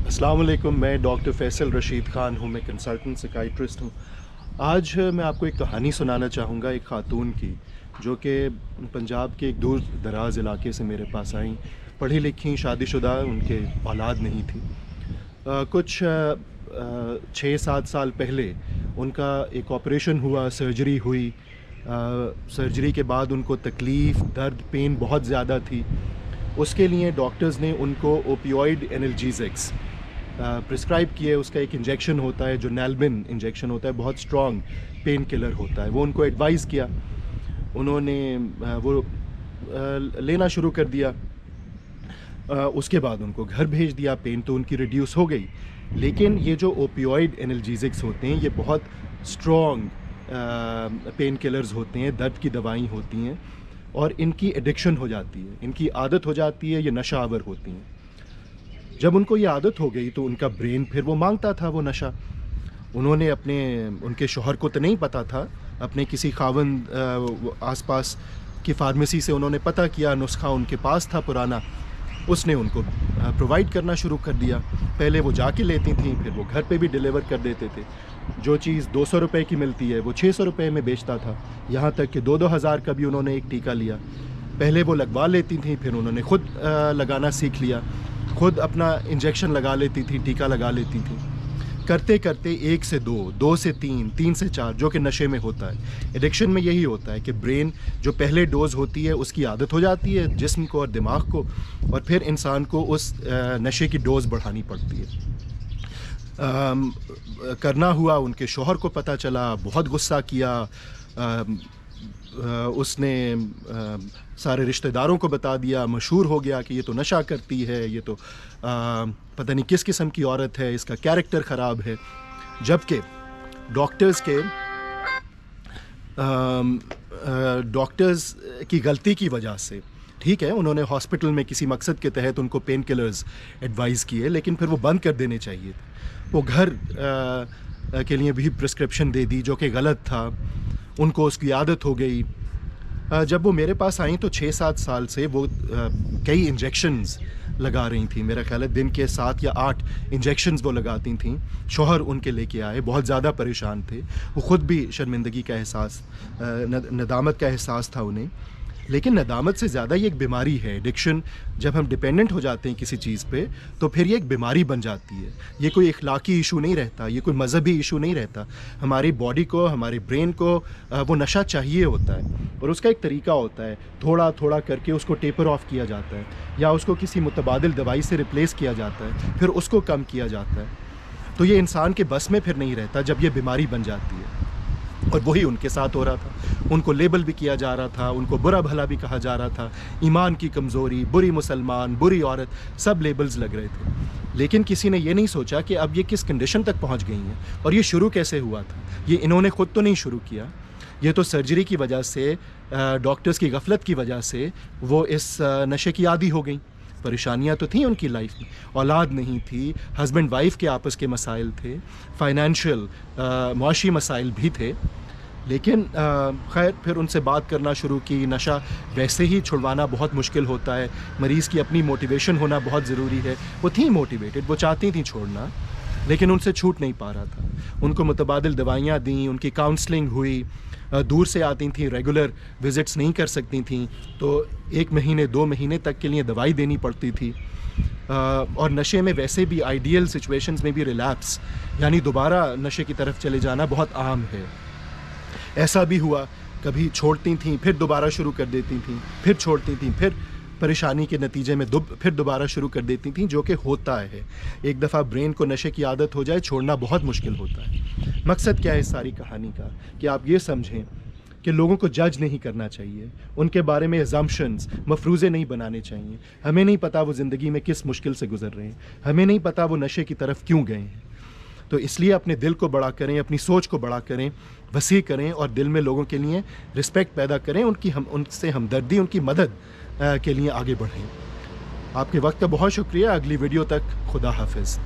अस्सलाम वालेकुम। मैं डॉक्टर फैसल रशीद ख़ान हूँ। मैं कंसल्टेंट साइकियाट्रिस्ट हूँ। आज मैं आपको एक कहानी सुनाना चाहूँगा एक ख़ातून की, जो कि पंजाब के एक दूर दराज़ इलाके से मेरे पास आईं। पढ़ी लिखी, शादीशुदा, उनके औलाद नहीं थी। कुछ 6-7 साल पहले उनका एक ऑपरेशन हुआ, सर्जरी हुई। सर्जरी के बाद उनको तकलीफ़, दर्द, पेन बहुत ज़्यादा थी। उसके लिए डॉक्टर्स ने उनको ओपियोइड एनाल्जेसिक्स प्रिस्क्राइब किए। उसका एक इंजेक्शन होता है जो नैल्बिन इंजेक्शन होता है, बहुत स्ट्रॉन्ग पेन किलर होता है। वो उनको एडवाइस किया, उन्होंने वो लेना शुरू कर दिया। उसके बाद उनको घर भेज दिया। पेन तो उनकी रिड्यूस हो गई, लेकिन ये जो ओपियोइड एनाल्जेसिक्स होते हैं ये बहुत स्ट्रॉन्ग पेन किलर्स होते हैं, दर्द की दवाई होती हैं, और इनकी एडिक्शन हो जाती है, इनकी आदत हो जाती है, ये नशा आवर होती हैं। जब उनको ये आदत हो गई तो उनका ब्रेन फिर वो मांगता था वो नशा। उन्होंने उनके शौहर को तो नहीं पता था, अपने किसी खावंद आसपास की फार्मेसी से उन्होंने पता किया, नुस्खा उनके पास था पुराना, उसने उनको प्रोवाइड करना शुरू कर दिया। पहले वो जाके लेती थी, फिर वो घर पे भी डिलीवर कर देते थे। जो चीज़ 200 रुपए की मिलती है वो 600 रुपए में बेचता था। यहाँ तक कि 2-2 हज़ार का भी उन्होंने एक टीका लिया। पहले वो लगवा लेती थी, फिर उन्होंने ख़ुद लगाना सीख लिया, ख़ुद अपना इंजेक्शन लगा लेती थी, टीका लगा लेती थी। करते करते 1 से 2, 2 से 3, 3 से 4, जो कि नशे में होता है। एडिक्शन में यही होता है कि ब्रेन जो पहले डोज़ होती है उसकी आदत हो जाती है जिस्म को और दिमाग को, और फिर इंसान को उस नशे की डोज़ बढ़ानी पड़ती है। करना हुआ, उनके शौहर को पता चला, बहुत गुस्सा किया। उसने सारे रिश्तेदारों को बता दिया, मशहूर हो गया कि ये तो नशा करती है, ये तो पता नहीं किस किस्म की औरत है, इसका कैरेक्टर ख़राब है। जबकि डॉक्टर्स की गलती की वजह से, ठीक है, उन्होंने हॉस्पिटल में किसी मकसद के तहत उनको पेन किलर्स एडवाइस किए, लेकिन फिर वो बंद कर देने चाहिए थे। वो घर के लिए भी प्रिस्क्रिप्शन दे दी जो कि गलत था। उनको उसकी आदत हो गई। जब वो मेरे पास आई तो 6-7 साल से वो कई इंजेक्शंस लगा रही थी। मेरा ख्याल है दिन के 7 या 8 इंजेक्शंस वो लगाती थीं। शौहर उनके लेके आए, बहुत ज़्यादा परेशान थे। वो ख़ुद भी शर्मिंदगी का एहसास, नदामत का एहसास था उन्हें। लेकिन नदामत से ज़्यादा ये एक बीमारी है। एडिक्शन, जब हम डिपेंडेंट हो जाते हैं किसी चीज़ पे, तो फिर ये एक बीमारी बन जाती है। ये कोई इखलाकी इशू नहीं रहता, ये कोई मज़हबी इशू नहीं रहता। हमारी बॉडी को, हमारे ब्रेन को वो नशा चाहिए होता है, और उसका एक तरीका होता है। थोड़ा थोड़ा करके उसको टेपर ऑफ किया जाता है, या उसको किसी मुतबादिल दवाई से रिप्लेस किया जाता है, फिर उसको कम किया जाता है। तो ये इंसान के बस में फिर नहीं रहता जब ये बीमारी बन जाती है। और वही उनके साथ हो रहा था। उनको लेबल भी किया जा रहा था, उनको बुरा भला भी कहा जा रहा था। ईमान की कमज़ोरी, बुरी मुसलमान, बुरी औरत, सब लेबल्स लग रहे थे। लेकिन किसी ने ये नहीं सोचा कि अब ये किस कंडीशन तक पहुंच गई हैं, और ये शुरू कैसे हुआ था। ये इन्होंने ख़ुद तो नहीं शुरू किया, ये तो सर्जरी की वजह से, डॉक्टर्स की गफलत की वजह से वो इस नशे की आदी हो गई। परेशानियाँ तो थी उनकी लाइफ में, औलाद नहीं थी, हस्बैंड वाइफ के आपस के मसाइल थे, फाइनेंशियल मुआशी मसाइल भी थे। लेकिन खैर फिर उनसे बात करना शुरू की। नशा वैसे ही छुड़वाना बहुत मुश्किल होता है, मरीज़ की अपनी मोटिवेशन होना बहुत ज़रूरी है। वो थी मोटिवेटेड, वो चाहती थी छोड़ना, लेकिन उनसे छूट नहीं पा रहा था। उनको मुतबादिल दवाइयाँ दी, उनकी काउंसलिंग हुई, दूर से आती थी, रेगुलर विज़िट्स नहीं कर सकती थी, तो 1 महीने 2 महीने तक के लिए दवाई देनी पड़ती थी। और नशे में वैसे भी आइडियल सिचुएशंस में भी रिलैप्स, यानी दोबारा नशे की तरफ चले जाना बहुत आम है। ऐसा भी हुआ, कभी छोड़ती थीं, फिर दोबारा शुरू कर देती थीं, फिर छोड़ती थीं, फिर परेशानी के नतीजे में फिर दोबारा शुरू कर देती थीं, जो कि होता है। एक दफ़ा ब्रेन को नशे की आदत हो जाए, छोड़ना बहुत मुश्किल होता है। मकसद क्या है इस सारी कहानी का, कि आप ये समझें कि लोगों को जज नहीं करना चाहिए, उनके बारे में अजम्पशंस, मफरूज़े नहीं बनाने चाहिए। हमें नहीं पता वो ज़िंदगी में किस मुश्किल से गुजर रहे हैं, हमें नहीं पता वो नशे की तरफ क्यों गए हैं। तो इसलिए अपने दिल को बड़ा करें, अपनी सोच को बड़ा करें, वसी करें, और दिल में लोगों के लिए रिस्पेक्ट पैदा करें, उनसे हमदर्दी, उनकी मदद के लिए आगे बढ़ें। आपके वक्त का बहुत शुक्रिया। अगली वीडियो तक खुदा हाफिज़।